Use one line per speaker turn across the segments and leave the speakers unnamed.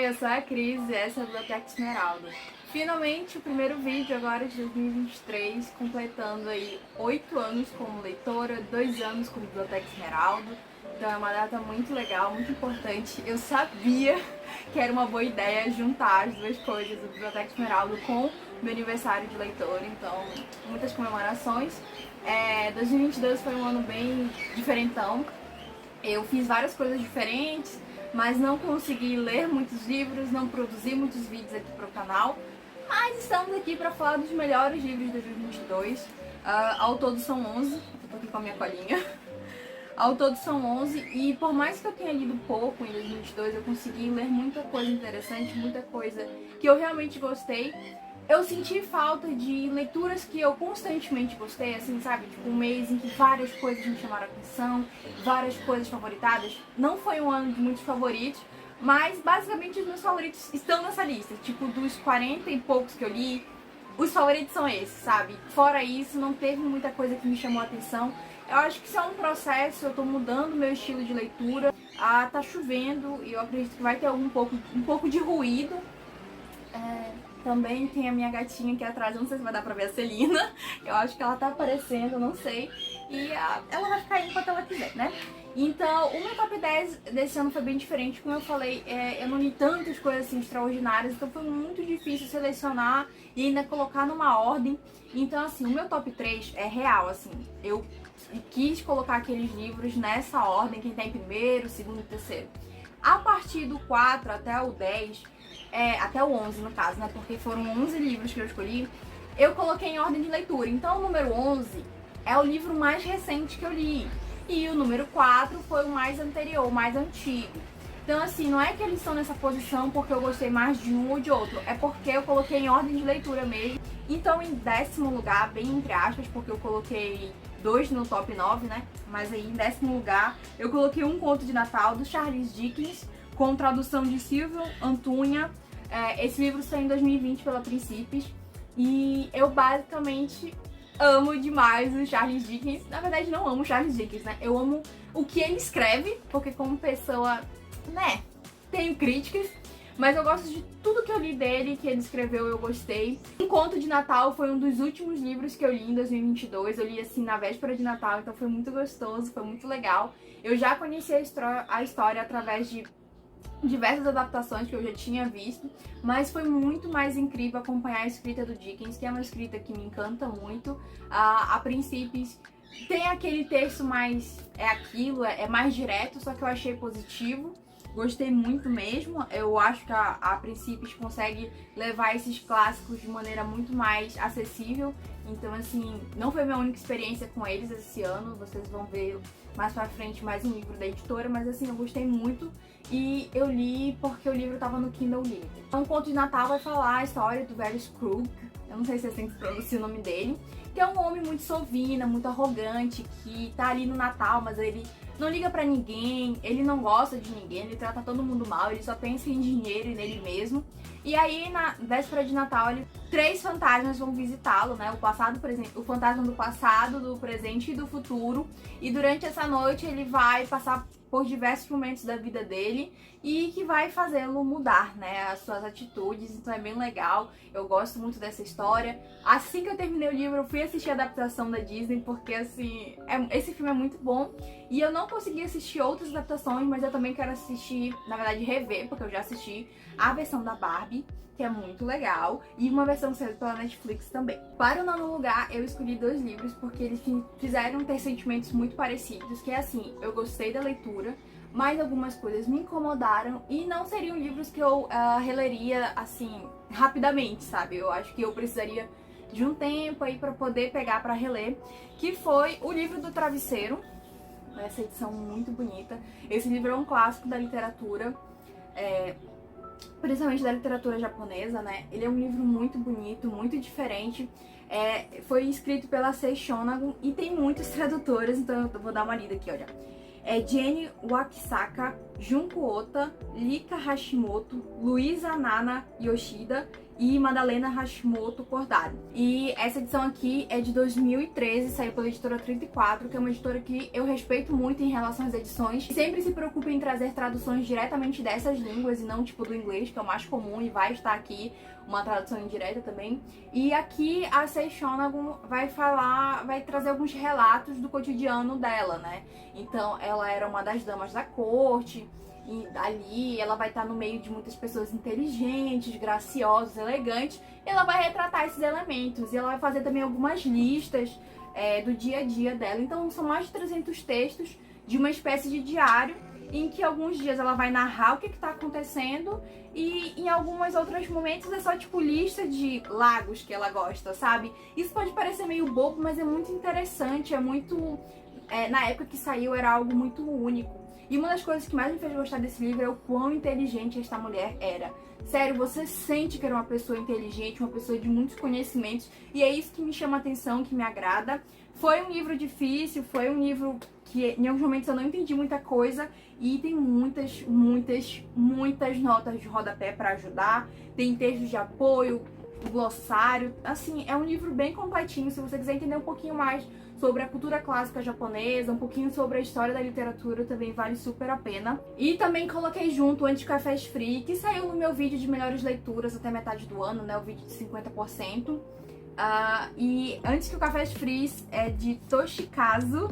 Oi, eu sou a Cris e essa é a Biblioteca Esmeralda. Finalmente o primeiro vídeo agora de 2023, completando aí 8 anos como leitora, 2 anos como Biblioteca Esmeralda. Então é uma data muito legal, muito importante. Eu sabia que era uma boa ideia juntar as duas coisas, a Biblioteca Esmeralda com meu aniversário de leitora, então muitas comemorações. 2022 foi um ano bem diferentão. Eu fiz várias coisas diferentes, mas não consegui ler muitos livros, não produzi muitos vídeos aqui para o canal. Mas estamos aqui para falar dos melhores livros de 2022. Ao todo são 11, eu tô aqui com a minha colinha. Ao todo são 11 e por mais que eu tenha lido pouco em 2022, eu consegui ler muita coisa interessante, muita coisa que eu realmente gostei. Eu senti falta de leituras que eu constantemente gostei, assim, sabe? Tipo, um mês em que várias coisas me chamaram a atenção, várias coisas favoritadas. Não foi um ano de muitos favoritos, mas basicamente os meus favoritos estão nessa lista. Tipo, dos 40 e poucos que eu li, os favoritos são esses, sabe? Fora isso, não teve muita coisa que me chamou a atenção. Eu acho que isso é um processo, eu tô mudando meu estilo de leitura. Tá chovendo e eu acredito que vai ter um pouco de ruído. Também tem a minha gatinha aqui atrás, eu não sei se vai dar pra ver a Celina. Eu acho que ela tá aparecendo, eu não sei. E ela vai ficar aí enquanto ela quiser, né? Então, o meu top 10 desse ano foi bem diferente. Como eu falei, eu não li tantas coisas assim extraordinárias, então foi muito difícil selecionar e ainda colocar numa ordem. Então, assim, o meu top 3 é real, assim. Eu quis colocar aqueles livros nessa ordem, quem tá em primeiro, segundo e terceiro. A partir do 4 até o 10, até o 11 no caso, né? Porque foram 11 livros que eu escolhi, eu coloquei em ordem de leitura. Então o número 11 é o livro mais recente que eu li. E o número 4 foi o mais anterior, o mais antigo. Então assim, não é que eles estão nessa posição porque eu gostei mais de um ou de outro, é porque eu coloquei em ordem de leitura mesmo. Então em 10º lugar, bem entre aspas, porque eu coloquei 2 no top 9, né? Mas aí em 10º lugar eu coloquei Um Conto de Natal, do Charles Dickens, com tradução de Silvio Antunes. Esse livro saiu em 2020 pela Princípios e eu basicamente amo demais o Charles Dickens. Na verdade não amo o Charles Dickens, né? Eu amo o que ele escreve, porque como pessoa, né, tenho críticas, mas eu gosto de tudo que eu li dele, que ele escreveu, eu gostei. Um Conto de Natal foi um dos últimos livros que eu li em 2022, eu li assim na véspera de Natal, então foi muito gostoso, foi muito legal. Eu já conheci a história através de diversas adaptações que eu já tinha visto, mas foi muito mais incrível acompanhar a escrita do Dickens, que é uma escrita que me encanta muito. A Princípios tem aquele texto mais, é mais direto, só que eu achei positivo. Gostei muito mesmo, eu acho que a Princípios consegue levar esses clássicos de maneira muito mais acessível. Então assim, não foi minha única experiência com eles esse ano, vocês vão ver mais pra frente mais um livro da editora, mas assim, eu gostei muito e eu li porque o livro tava no Kindle Unlimited. Um Conto de Natal vai falar a história do velho Scrooge, eu não sei se assim se pronuncia o nome dele, que é um homem muito sovina, muito arrogante, que tá ali no Natal, mas ele não liga pra ninguém, ele não gosta de ninguém, ele trata todo mundo mal, ele só pensa em dinheiro e nele mesmo. E aí, na véspera de Natal, 3 fantasmas vão visitá-lo, né? O fantasma do passado, do presente e do futuro. E durante essa noite ele vai passar por diversos momentos da vida dele e que vai fazê-lo mudar, né, as suas atitudes. Então é bem legal, eu gosto muito dessa história. Assim que eu terminei o livro, eu fui assistir a adaptação da Disney, porque assim, esse filme é muito bom. E eu não consegui assistir outras adaptações, mas eu também quero assistir, na verdade rever, porque eu já assisti a versão da Barbie, que é muito legal, e uma versão que saiu pela Netflix também. Para o 9º lugar, eu escolhi 2 livros porque eles fizeram ter sentimentos muito parecidos, que é assim, eu gostei da leitura, mas algumas coisas me incomodaram e não seriam livros que eu releria assim, rapidamente, sabe? Eu acho que eu precisaria de um tempo aí pra poder pegar pra reler, que foi o livro do Travesseiro, essa edição muito bonita. Esse livro é um clássico da literatura, principalmente da literatura japonesa, né? Ele é um livro muito bonito, muito diferente. Foi escrito pela Sei Shonagon e tem muitas tradutoras, então eu vou dar uma lida aqui, olha. Jenny Wakisaka Junko Ota, Rika Hashimoto, Luisa Nana Yoshida e Madalena Hashimoto Cordado. E essa edição aqui é de 2013, saiu pela editora 34, que é uma editora que eu respeito muito em relação às edições. Sempre se preocupa em trazer traduções diretamente dessas línguas e não tipo do inglês, que é o mais comum, e vai estar aqui uma tradução indireta também. E aqui a Sei Shonagon vai trazer alguns relatos do cotidiano dela, né? Então ela era uma das damas da corte, e ali ela vai estar no meio de muitas pessoas inteligentes, graciosas, elegantes, e ela vai retratar esses elementos, e ela vai fazer também algumas listas do dia a dia dela. Então são mais de 300 textos de uma espécie de diário, em que alguns dias ela vai narrar o que está acontecendo, e em alguns outros momentos é só tipo lista de lagos que ela gosta, sabe? Isso pode parecer meio bobo, mas é muito interessante, é muito... na época que saiu era algo muito único. E uma das coisas que mais me fez gostar desse livro é o quão inteligente esta mulher era. Sério, você sente que era uma pessoa inteligente, uma pessoa de muitos conhecimentos, e é isso que me chama a atenção, que me agrada. Foi um livro difícil, foi um livro que em alguns momentos eu não entendi muita coisa, e tem muitas notas de rodapé para ajudar, tem textos de apoio, glossário, assim, é um livro bem completinho. Se você quiser entender um pouquinho mais sobre a cultura clássica japonesa, um pouquinho sobre a história da literatura, também vale super a pena. E também coloquei junto o Anti-Cafés Free, que saiu no meu vídeo de melhores leituras até metade do ano, né, o vídeo de 50%. E Antes que o Cafés Free é de Toshikazu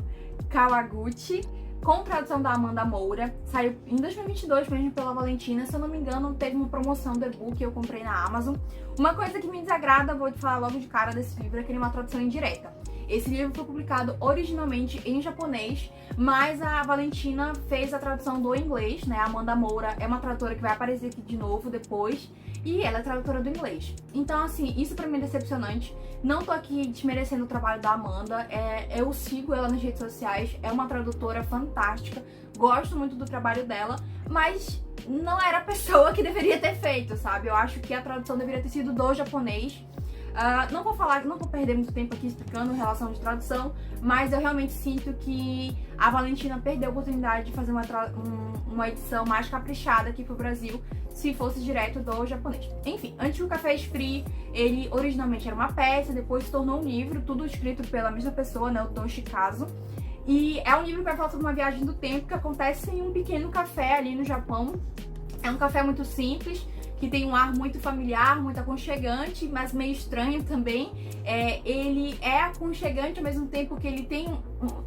Kawaguchi, com tradução da Amanda Moura. Saiu em 2022 mesmo pela Valentina. Se eu não me engano, teve uma promoção do e-book que eu comprei na Amazon. Uma coisa que me desagrada, vou te falar logo de cara desse livro, é que ele é uma tradução indireta. Esse livro foi publicado originalmente em japonês, mas a Valentina fez a tradução do inglês, né? A Amanda Moura é uma tradutora que vai aparecer aqui de novo depois, e ela é tradutora do inglês. Então, assim, isso pra mim é decepcionante. Não tô aqui desmerecendo o trabalho da Amanda, eu sigo ela nas redes sociais, é uma tradutora fantástica, gosto muito do trabalho dela, mas não era a pessoa que deveria ter feito, sabe? Eu acho que a tradução deveria ter sido do japonês. Não vou perder muito tempo aqui explicando em relação de tradução, mas eu realmente sinto que a Valentina perdeu a oportunidade de fazer uma edição mais caprichada aqui pro Brasil, se fosse direto do japonês. Enfim, Antes que o Café Free, ele originalmente era uma peça, depois se tornou um livro, tudo escrito pela mesma pessoa, né, o Toshikazu. E é um livro que vai falar sobre uma viagem do tempo que acontece em um pequeno café ali no Japão. É um café muito simples, que tem um ar muito familiar, muito aconchegante, mas meio estranho também. Ele é aconchegante ao mesmo tempo que ele tem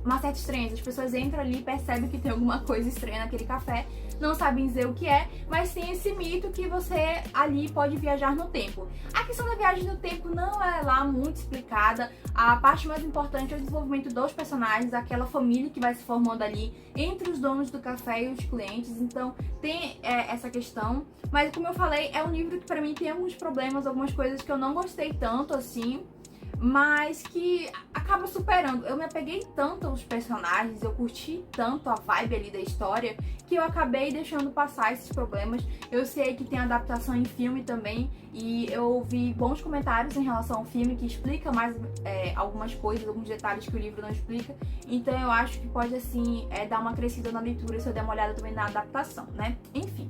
uma certa estranheza. As pessoas entram ali e percebem que tem alguma coisa estranha naquele café, não sabem dizer o que é, mas tem esse mito que você ali pode viajar no tempo. A questão da viagem no tempo não é lá muito explicada. A parte mais importante é o desenvolvimento dos personagens, aquela família que vai se formando ali entre os donos do café e os clientes. Então tem essa questão, mas como eu falei, é um livro que pra mim tem alguns problemas, algumas coisas que eu não gostei tanto assim, mas que acaba superando. Eu me apeguei tanto aos personagens, eu curti tanto a vibe ali da história, que eu acabei deixando passar esses problemas. Eu sei que tem adaptação em filme também, e eu ouvi bons comentários em relação ao filme, que explica mais algumas coisas, alguns detalhes que o livro não explica. Então eu acho que pode, assim, dar uma crescida na leitura se eu der uma olhada também na adaptação, né? Enfim.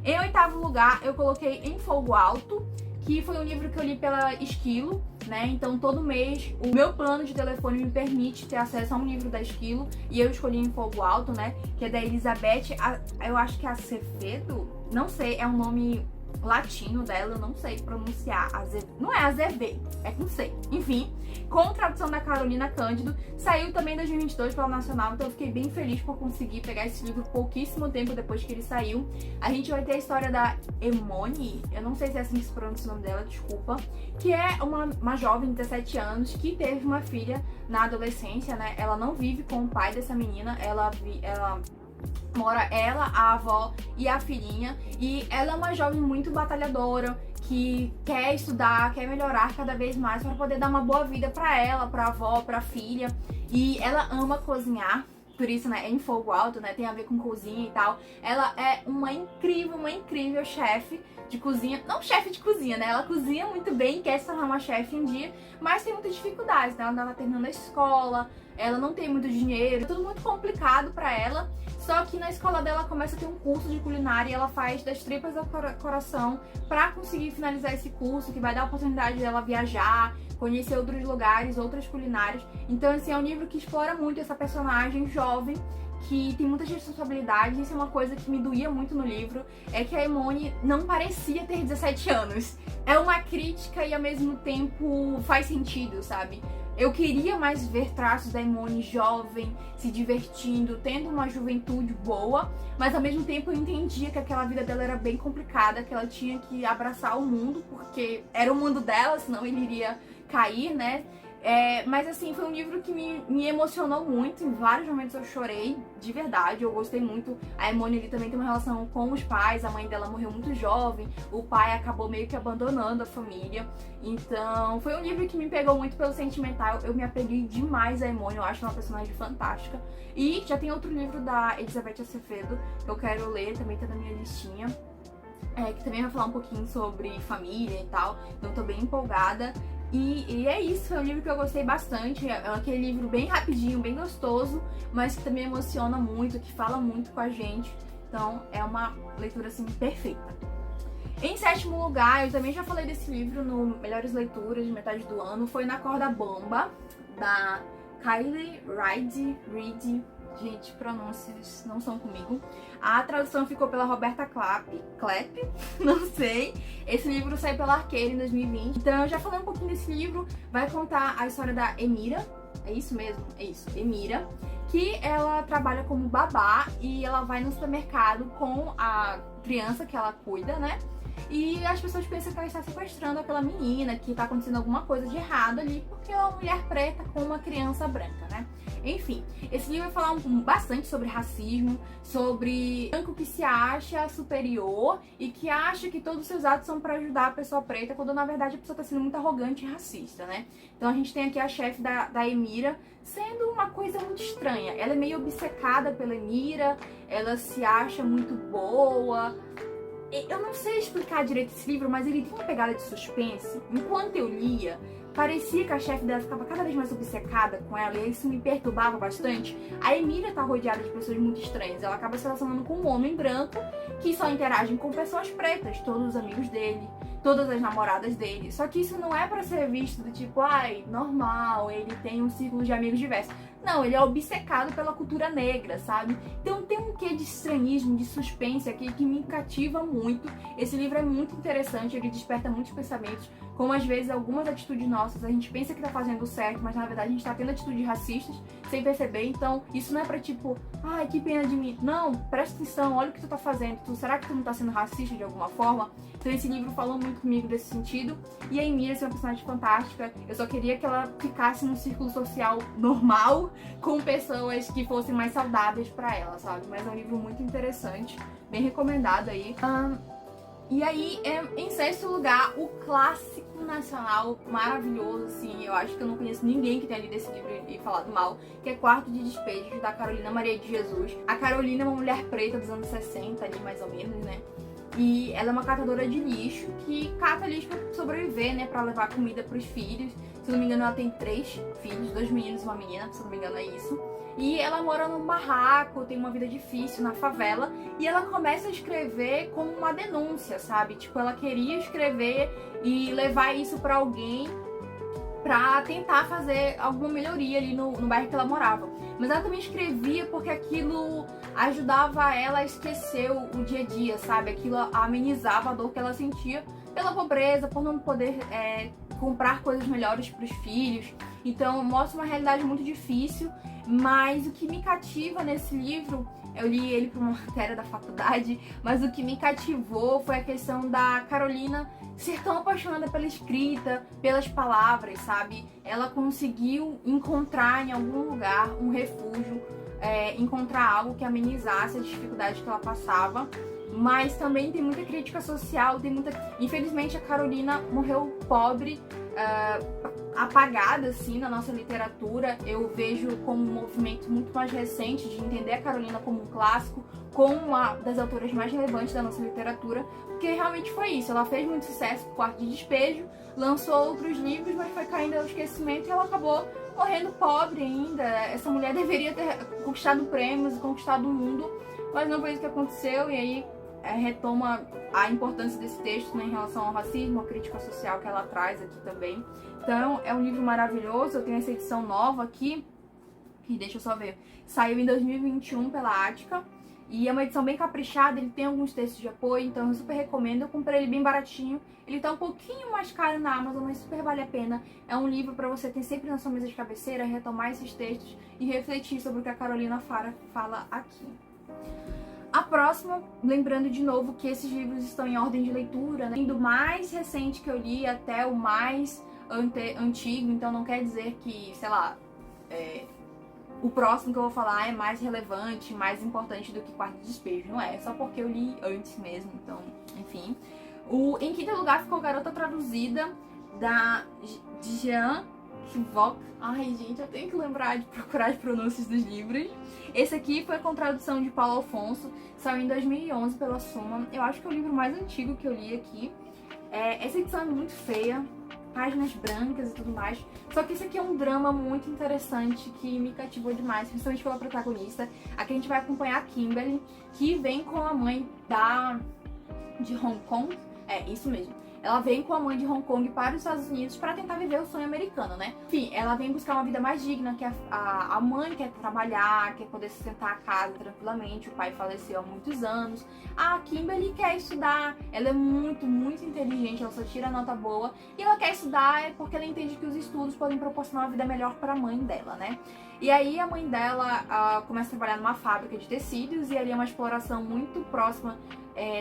Em oitavo lugar, eu coloquei Em Fogo Alto, que foi um livro que eu li pela Esquilo, né? Então todo mês o meu plano de telefone me permite ter acesso a um livro da Esquilo, e eu escolhi Em Fogo Alto, né? Que é da Elizabeth, eu acho que é Acevedo, não sei, é um nome latino dela, eu não sei pronunciar, não é Azevedo, é com C. Enfim, com tradução da Carolina Cândido, saiu também em 2022 pela Nacional, então eu fiquei bem feliz por conseguir pegar esse livro pouquíssimo tempo depois que ele saiu. A gente vai ter a história da Emone, eu não sei se é assim que se pronuncia o nome dela, desculpa, que é uma jovem de 17 anos que teve uma filha na adolescência, né? Ela não vive com o pai dessa menina, ela mora ela, a avó e a filhinha, e ela é uma jovem muito batalhadora, que quer estudar, quer melhorar cada vez mais para poder dar uma boa vida para ela, para a avó, para a filha, e ela ama cozinhar. Por isso, né, é Em Fogo Alto, né, tem a ver com cozinha e tal. Ela é uma incrível chefe de cozinha. Não chefe de cozinha, né, ela cozinha muito bem, quer se tornar uma chefe um dia, mas tem muitas dificuldades, né, ela tava terminando a escola, ela não tem muito dinheiro, é tudo muito complicado pra ela. Só que na escola dela começa a ter um curso de culinária e ela faz das tripas ao coração pra conseguir finalizar esse curso, que vai dar a oportunidade dela viajar, conhecer outros lugares, outras culinárias. Então, assim, é um livro que explora muito essa personagem jovem, que tem muitas responsabilidades. Isso é uma coisa que me doía muito no livro, é que a Emone não parecia ter 17 anos. É uma crítica e ao mesmo tempo faz sentido, sabe? Eu queria mais ver traços da Emone jovem, se divertindo, tendo uma juventude boa, mas ao mesmo tempo eu entendia que aquela vida dela era bem complicada, que ela tinha que abraçar o mundo, porque era o mundo dela, senão ele iria cair, né? Mas assim, foi um livro que me emocionou muito, em vários momentos eu chorei, de verdade, eu gostei muito. A Emone ali também tem uma relação com os pais, a mãe dela morreu muito jovem, o pai acabou meio que abandonando a família. Então, foi um livro que me pegou muito pelo sentimental, eu me apeguei demais a Emone, eu acho uma personagem fantástica. E já tem outro livro da Elizabeth Acevedo que eu quero ler, também tá na minha listinha. Que também vai falar um pouquinho sobre família e tal, então tô bem empolgada. E é isso, é um livro que eu gostei bastante, é aquele livro bem rapidinho, bem gostoso, mas que também emociona muito, que fala muito com a gente, então é uma leitura assim perfeita. Em sétimo lugar, eu também já falei desse livro no Melhores Leituras de metade do ano, foi Na Corda Bamba, da Kylie Reid. Gente, pronúncias não são comigo. A tradução ficou pela Roberta Klepp, não sei. Esse livro saiu pela Arqueira em 2020. Então eu já falei um pouquinho desse livro. Vai contar a história da Emira. É isso mesmo? É isso, Emira. Que ela trabalha como babá e ela vai no supermercado com a criança que ela cuida, né? E as pessoas pensam que ela está sequestrando aquela menina, que está acontecendo alguma coisa de errado ali, porque é uma mulher preta com uma criança branca, né? Enfim, esse livro vai falar bastante sobre racismo, sobre branco que se acha superior e que acha que todos os seus atos são para ajudar a pessoa preta, quando na verdade a pessoa está sendo muito arrogante e racista, né? Então a gente tem aqui a chefe da Emira sendo uma coisa muito estranha. Ela é meio obcecada pela Emira, ela se acha muito boa. Eu não sei explicar direito esse livro, mas ele tem uma pegada de suspense. Enquanto eu lia, parecia que a chefe dela ficava cada vez mais obcecada com ela, e isso me perturbava bastante. A Emília tá rodeada de pessoas muito estranhas. Ela acaba se relacionando com um homem branco que só interage com pessoas pretas, todos os amigos dele, todas as namoradas dele. Só que isso não é pra ser visto do tipo, ai, normal, ele tem um círculo de amigos diversos. Não, ele é obcecado pela cultura negra, sabe? Então tem um quê de estranhismo, de suspense aqui que me cativa muito. Esse livro é muito interessante, ele desperta muitos pensamentos, como às vezes algumas atitudes nossas, a gente pensa que tá fazendo certo, mas na verdade a gente tá tendo atitudes racistas sem perceber. Então isso não é pra tipo, ai, que pena de mim. Não, presta atenção, olha o que tu tá fazendo. Será que tu não tá sendo racista de alguma forma? Então esse livro falou muito comigo desse sentido. E a Emira é uma personagem fantástica. Eu só queria que ela ficasse num círculo social normal, com pessoas que fossem mais saudáveis pra ela, sabe? Mas é um livro muito interessante, bem recomendado aí. E aí, em sexto lugar, o clássico nacional maravilhoso, assim, eu acho que eu não conheço ninguém que tenha lido esse livro e falado mal, que é Quarto de Despejo, da Carolina Maria de Jesus. A Carolina é uma mulher preta dos anos 60 ali, mais ou menos, né? E ela é uma catadora de lixo, que cata lixo pra sobreviver, né? Pra levar comida pros filhos. Se não me engano, ela tem 3 filhos, 2 meninos e uma menina, se não me engano é isso. E ela mora num barraco, tem uma vida difícil na favela, e ela começa a escrever como uma denúncia, sabe? Tipo, ela queria escrever e levar isso pra alguém pra tentar fazer alguma melhoria ali no bairro que ela morava. Mas ela também escrevia porque aquilo ajudava ela a esquecer o dia a dia, sabe? Aquilo amenizava a dor que ela sentia pela pobreza, por não poder comprar coisas melhores para os filhos. Então mostra uma realidade muito difícil, mas o que me cativa nesse livro, eu li ele para uma matéria da faculdade, mas o que me cativou foi a questão da Carolina ser tão apaixonada pela escrita, pelas palavras, sabe? Ela conseguiu encontrar em algum lugar um refúgio, encontrar algo que amenizasse as dificuldades que ela passava. Mas também tem muita crítica social, Infelizmente a Carolina morreu pobre, apagada assim na nossa literatura. Eu vejo como um movimento muito mais recente de entender a Carolina como um clássico, como uma das autoras mais relevantes da nossa literatura, porque realmente foi isso. Ela fez muito sucesso com Quarto de Despejo, lançou outros livros, mas foi caindo ao esquecimento e ela acabou morrendo pobre ainda. Essa mulher deveria ter conquistado prêmios, conquistado o mundo, mas não foi isso que aconteceu. E aí retoma a importância desse texto, né, em relação ao racismo, a crítica social que ela traz aqui também. Então é um livro maravilhoso. Eu tenho essa edição nova aqui, que deixa eu só ver, saiu em 2021 pela Ática. E é uma edição bem caprichada, ele tem alguns textos de apoio, então eu super recomendo. Eu comprei ele bem baratinho. Ele tá um pouquinho mais caro na Amazon, mas super vale a pena. É um livro para você ter sempre na sua mesa de cabeceira, retomar esses textos e refletir sobre o que a Carolina Fara fala aqui. A próxima, lembrando de novo que esses livros estão em ordem de leitura, né? Do mais recente que eu li até o mais antigo, então não quer dizer que, sei lá, o próximo que eu vou falar é mais relevante, mais importante do que Quarto Despejo. Não é só porque eu li antes mesmo, então, enfim. Em quinto lugar ficou Garota Traduzida, de Jean Kivok. Ai, gente, eu tenho que lembrar de procurar as pronúncias dos livros. Esse aqui foi com tradução de Paulo Afonso, saiu em 2011 pela Suma. Eu acho que é o livro mais antigo que eu li aqui. Essa edição é muito feia, páginas brancas e tudo mais. Só que esse aqui é um drama muito interessante que me cativou demais, principalmente pela protagonista. Aqui a gente vai acompanhar a Kimberly, que vem com a mãe de Hong Kong. É, isso mesmo. Ela vem com a mãe de Hong Kong para os Estados Unidos para tentar viver o sonho americano, né? Enfim, ela vem buscar uma vida mais digna, que a mãe quer trabalhar, quer poder sustentar a casa tranquilamente, o pai faleceu há muitos anos. A Kimberly quer estudar, ela é muito, muito inteligente, ela só tira nota boa, e ela quer estudar porque ela entende que os estudos podem proporcionar uma vida melhor para a mãe dela, né? E aí a mãe dela começa a trabalhar numa fábrica de tecidos, e ali é uma exploração muito próxima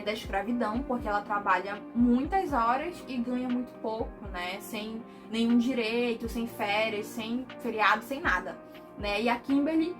da escravidão, porque ela trabalha muitas horas e ganha muito pouco, né? Sem nenhum direito, sem férias, sem feriado, sem nada, né? E a Kimberly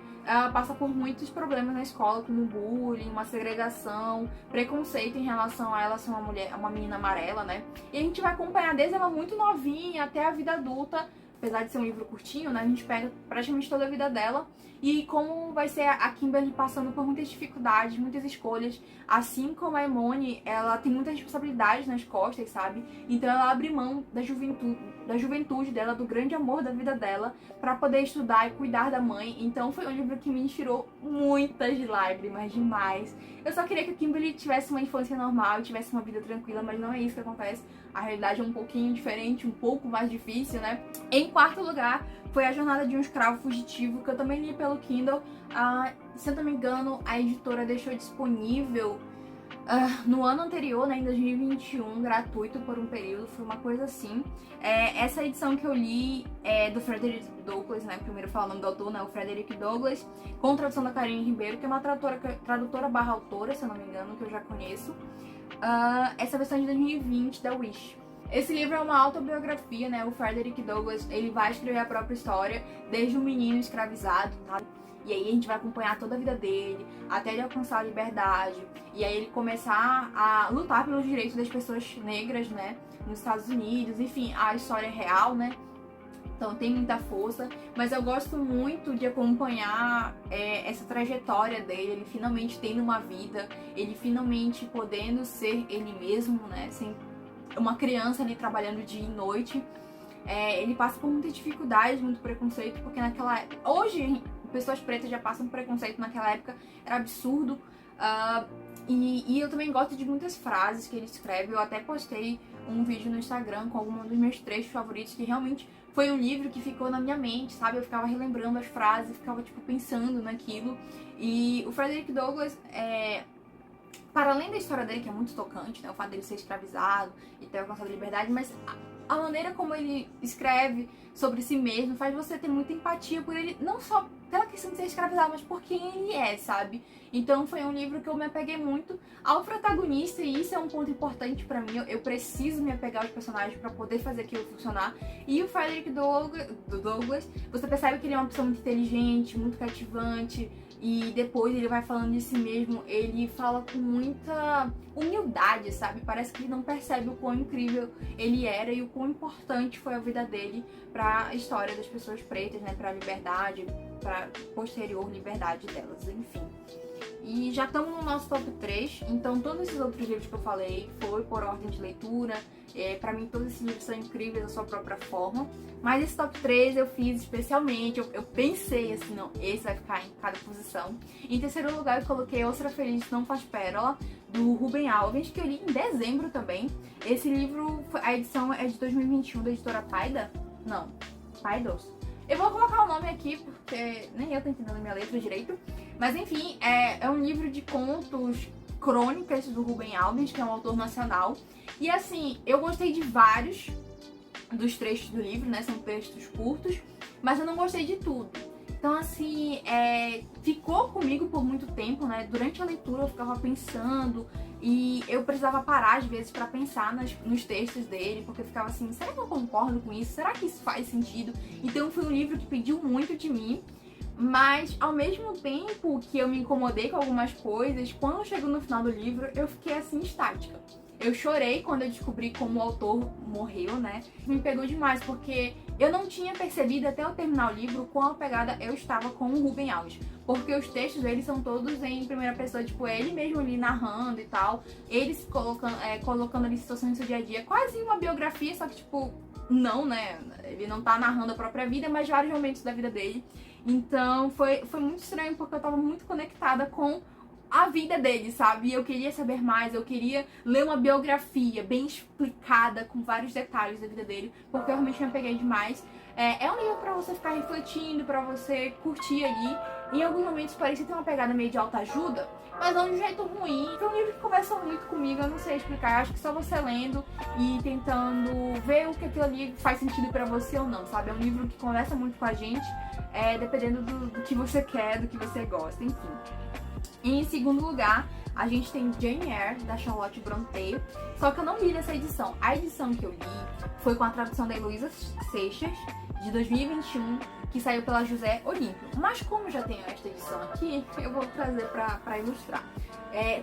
passa por muitos problemas na escola, como bullying, uma segregação, preconceito em relação a ela ser uma menina amarela, né? E a gente vai acompanhar desde ela muito novinha até a vida adulta. Apesar de ser um livro curtinho, né, a gente pega praticamente toda a vida dela e como vai ser a Kimberly passando por muitas dificuldades, muitas escolhas, assim como a Emone, ela tem muitas responsabilidades nas costas, sabe? Então ela abre mão da juventude dela, do grande amor da vida dela, para poder estudar e cuidar da mãe. Então foi um livro que me tirou muitas lágrimas, demais. Eu só queria que a Kimberly tivesse uma infância normal e tivesse uma vida tranquila, mas não é isso que acontece. A realidade é um pouquinho diferente, um pouco mais difícil, né? Em quarto lugar, foi A Jornada de um Escravo Fugitivo, que eu também li pelo Kindle. Se eu não me engano, a editora deixou disponível no ano anterior, né, em 2021, gratuito por um período, foi uma coisa assim. Essa edição que eu li é do Frederick Douglass, né, primeiro falar o nome do autor, né, o Frederick Douglass, com tradução da Karine Ribeiro, que é uma tradutora barra autora, se eu não me engano, que eu já conheço. Essa versão de 2020 da Wish. Esse livro é uma autobiografia, né? O Frederick Douglass, ele vai escrever a própria história, desde um menino escravizado, tá? E aí a gente vai acompanhar toda a vida dele, até ele alcançar a liberdade. E aí ele começar a lutar pelos direitos das pessoas negras, né? Nos Estados Unidos, enfim, a história é real, né? Então tem muita força, mas eu gosto muito de acompanhar essa trajetória dele, ele finalmente tendo uma vida, ele finalmente podendo ser ele mesmo, né? Sem uma criança ali trabalhando dia e noite. Ele passa por muita dificuldade, muito preconceito, porque hoje pessoas pretas já passam por preconceito, naquela época era absurdo. E eu também gosto de muitas frases que ele escreve. Eu até postei um vídeo no Instagram com alguns dos meus trechos favoritos, que realmente foi um livro que ficou na minha mente, sabe? Eu ficava relembrando as frases, ficava tipo pensando naquilo. E o Frederick Douglass, para além da história dele, que é muito tocante, né? O fato dele ser escravizado e ter alcançado a liberdade, mas a maneira como ele escreve sobre si mesmo faz você ter muita empatia por ele, não só pela questão de ser escravizado, mas por quem ele é, sabe? Então foi um livro que eu me apeguei muito ao protagonista, e isso é um ponto importante pra mim. Eu preciso me apegar aos personagens pra poder fazer aquilo funcionar. E o Frederick Douglass, você percebe que ele é uma pessoa muito inteligente, muito cativante, e depois ele vai falando de si mesmo, ele fala com muita humildade, sabe? Parece que ele não percebe o quão incrível ele era e o quão importante foi a vida dele para a história das pessoas pretas, né? Para a liberdade, para a posterior liberdade delas, enfim. E já estamos no nosso top 3, então todos esses outros livros que eu falei foi por ordem de leitura. Pra mim todos esses livros são incríveis da sua própria forma. Mas esse top 3 eu fiz especialmente, eu pensei assim, não, esse vai ficar em cada posição. Em terceiro lugar eu coloquei Ostra Feliz Não Faz Pérola, do Rubem Alves, que eu li em dezembro também. Esse livro, a edição é de 2021 da editora Paida? Não, Paidos. Eu vou colocar o nome aqui porque nem eu tô entendendo a minha letra direito. Mas enfim, é um livro de contos, crônicas do Rubem Alves, que é um autor nacional. E assim, eu gostei de vários dos trechos do livro, né? São textos curtos, mas eu não gostei de tudo. Então assim, ficou comigo por muito tempo, né? Durante a leitura eu ficava pensando e eu precisava parar às vezes pra pensar nos textos dele, porque eu ficava assim, será que eu concordo com isso? Será que isso faz sentido? Então foi um livro que pediu muito de mim, mas ao mesmo tempo que eu me incomodei com algumas coisas, quando chegou no final do livro eu fiquei assim estática. Eu chorei quando eu descobri como o autor morreu, né? Me pegou demais, porque eu não tinha percebido até eu terminar o livro quão apegada eu estava com o Rubem Alves. Porque os textos dele são todos em primeira pessoa, tipo, ele mesmo ali narrando e tal. Ele se colocando ali situações do seu dia a dia. Quase uma biografia, só que tipo, não, né? Ele não tá narrando a própria vida, mas vários momentos da vida dele. Então foi muito estranho, porque eu tava muito conectada com a vida dele, sabe? E eu queria saber mais, eu queria ler uma biografia bem explicada, com vários detalhes da vida dele, porque eu realmente me apeguei demais. É um livro pra você ficar refletindo, pra você curtir ali. Em alguns momentos parecia ter uma pegada meio de autoajuda, mas não de um jeito ruim. É um livro que conversa muito comigo, eu não sei explicar. Acho que só você lendo e tentando ver o que aquilo ali faz sentido pra você ou não, sabe? É um livro que conversa muito com a gente, dependendo do que você quer, do que você gosta, enfim. E em segundo lugar, a gente tem Jane Eyre, da Charlotte Brontë, só que eu não li nessa edição. A edição que eu li foi com a tradução da Heloísa Seixas, de 2021, que saiu pela José Olímpio. Mas como eu já tenho esta edição aqui, eu vou trazer pra ilustrar.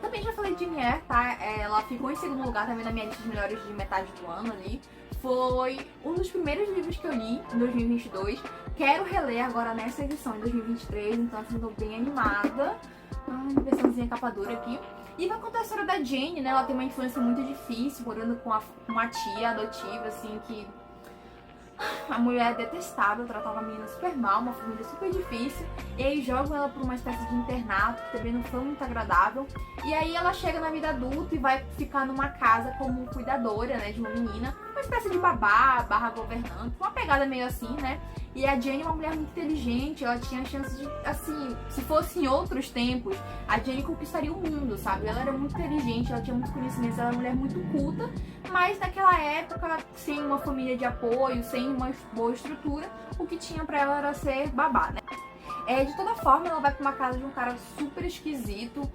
Também já falei de Jane Eyre, tá? Ela ficou em segundo lugar também na minha lista de melhores de metade do ano ali. Foi um dos primeiros livros que eu li em 2022. Quero reler agora nessa edição em 2023, então assim, tô bem animada. Versãozinha capa dura aqui. E vai contar a história da Jane, né? Ela tem uma infância muito difícil, morando com uma tia adotiva, assim, que a mulher é detestável, tratava a menina super mal, uma família super difícil. E aí jogam ela por uma espécie de internato, que também não foi muito agradável. E aí ela chega na vida adulta e vai ficar numa casa como cuidadora, né, de uma menina. Uma espécie de babá, barra governante, uma pegada meio assim, né? E a Jane é uma mulher muito inteligente, ela tinha a chance de, assim, se fosse em outros tempos, a Jane conquistaria o mundo, sabe? Ela era muito inteligente, ela tinha muito conhecimento, ela era uma mulher muito culta, mas naquela época, sem uma família de apoio, sem uma boa estrutura, o que tinha pra ela era ser babá, né? De toda forma, ela vai pra uma casa de um cara super esquisito,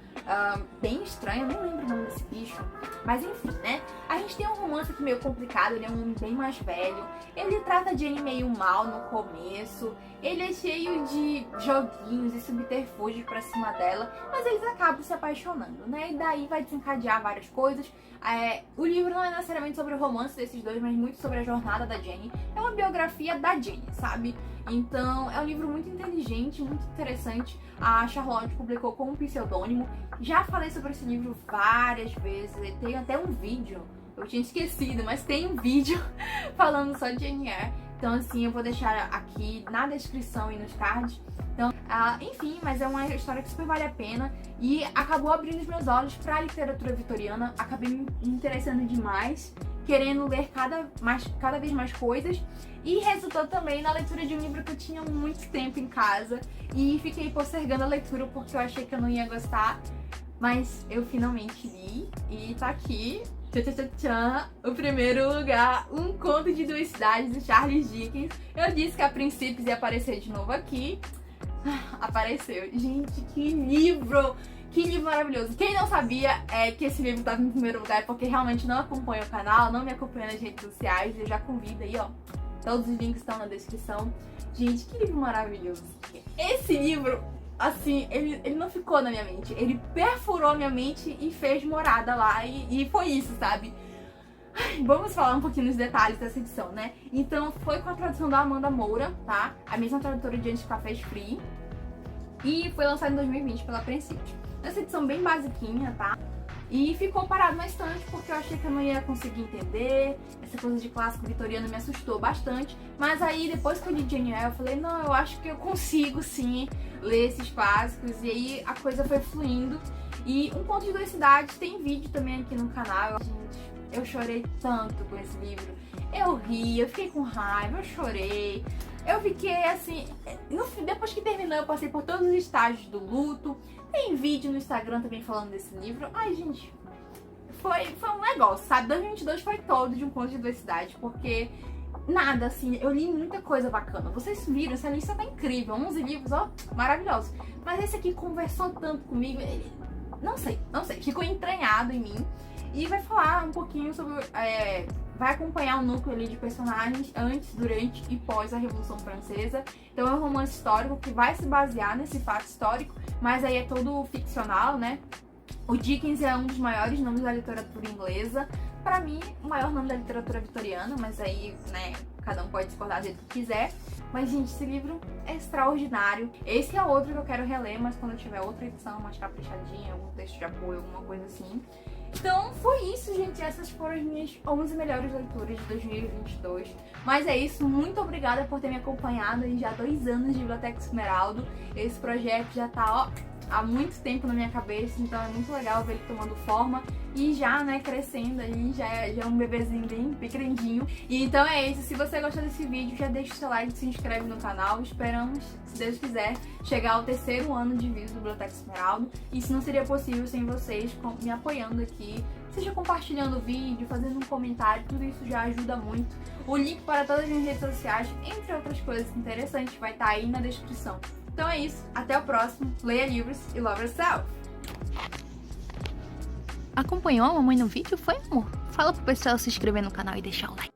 bem estranho, eu nem lembro o nome desse bicho. Mas enfim, né? A gente tem um romance aqui meio complicado, ele é um homem bem mais velho. Ele trata a Jane meio mal no começo. Ele é cheio de joguinhos e subterfúgios pra cima dela, mas eles acabam se apaixonando, né? E daí vai desencadear várias coisas. O livro não é necessariamente sobre o romance desses dois, mas muito sobre a jornada da Jane. É uma biografia da Jane, sabe? Então, é um livro muito inteligente, muito interessante. A Charlotte publicou com um pseudônimo. Já falei sobre esse livro várias vezes. Tem até um vídeo, eu tinha esquecido, mas tem um vídeo falando só de Jane Eyre. Então, assim, eu vou deixar aqui na descrição e nos cards. Então, enfim, mas é uma história que super vale a pena. E acabou abrindo os meus olhos para a literatura vitoriana. Acabei me interessando demais, querendo ler cada vez mais coisas. E resultou também na leitura de um livro que eu tinha muito tempo em casa. E fiquei postergando a leitura porque eu achei que eu não ia gostar. Mas eu finalmente li e tá aqui. O primeiro lugar, Um Conto de Duas Cidades, de Charles Dickens. Eu disse que a princípio ia aparecer de novo aqui. Apareceu. Gente, que livro! Que livro maravilhoso. Quem não sabia que esse livro estava em primeiro lugar é porque realmente não acompanha o canal, não me acompanha nas redes sociais. Eu já convido aí, ó. Todos os links estão na descrição. Gente, que livro maravilhoso. Esse livro, assim, ele não ficou na minha mente. Ele perfurou a minha mente e fez morada lá. E foi isso, sabe? Vamos falar um pouquinho dos detalhes dessa edição, né? Então, foi com a tradução da Amanda Moura, tá? A mesma tradutora de Antes Cafés Free. E foi lançado em 2020 pela Princípio. Essa edição bem basiquinha, tá? E ficou parado na estante porque eu achei que eu não ia conseguir entender. Essa coisa de clássico vitoriano me assustou bastante. Mas aí depois que eu li Jane Eyre, eu falei, não, eu acho que eu consigo sim ler esses clássicos. E aí a coisa foi fluindo. E Um Conto de Duas Cidades tem vídeo também aqui no canal. Gente, eu chorei tanto com esse livro. Eu ri, eu fiquei com raiva, eu chorei. Eu fiquei assim, depois que terminou eu passei por todos os estágios do luto. Tem vídeo no Instagram também falando desse livro. Ai, gente, foi um negócio, sabe? 2022 foi todo de Um Conto de Duas Cidades, porque nada, assim, eu li muita coisa bacana. Vocês viram, essa lista tá incrível, 11 livros, ó, maravilhosos. Mas esse aqui conversou tanto comigo, não sei, ficou entranhado em mim. E vai falar um pouquinho sobre... vai acompanhar o núcleo ali de personagens antes, durante e pós a Revolução Francesa. Então é um romance histórico que vai se basear nesse fato histórico, mas aí é todo ficcional, né? O Dickens é um dos maiores nomes da literatura inglesa. Pra mim, o maior nome da literatura vitoriana, mas aí, né, cada um pode discordar do jeito que quiser. Mas, gente, esse livro é extraordinário. Esse é outro que eu quero reler, mas quando eu tiver outra edição mais caprichadinha, algum texto de apoio, alguma coisa assim. Então foi isso, gente, essas foram as minhas 11 melhores leituras de 2022. Mas é isso, muito obrigada por ter me acompanhado em já 2 anos de Biblioteca Esmeraldo. Esse projeto já tá, ó, há muito tempo na minha cabeça, então é muito legal ver ele tomando forma e já, né, crescendo aí, já é um bebezinho bem grandinho. E então é isso, se você gostou desse vídeo, já deixa o seu like, se inscreve no canal. Esperamos, se Deus quiser, chegar ao 3º ano de vida do Biblioteca Esmeraldo. E isso não seria possível sem vocês me apoiando aqui, seja compartilhando o vídeo, fazendo um comentário, tudo isso já ajuda muito. O link para todas as minhas redes sociais, entre outras coisas interessantes, vai estar aí na descrição. Então é isso, até o próximo, leia livros e love yourself!
Acompanhou a mamãe no vídeo, foi, amor? Fala pro pessoal se inscrever no canal e deixar o like.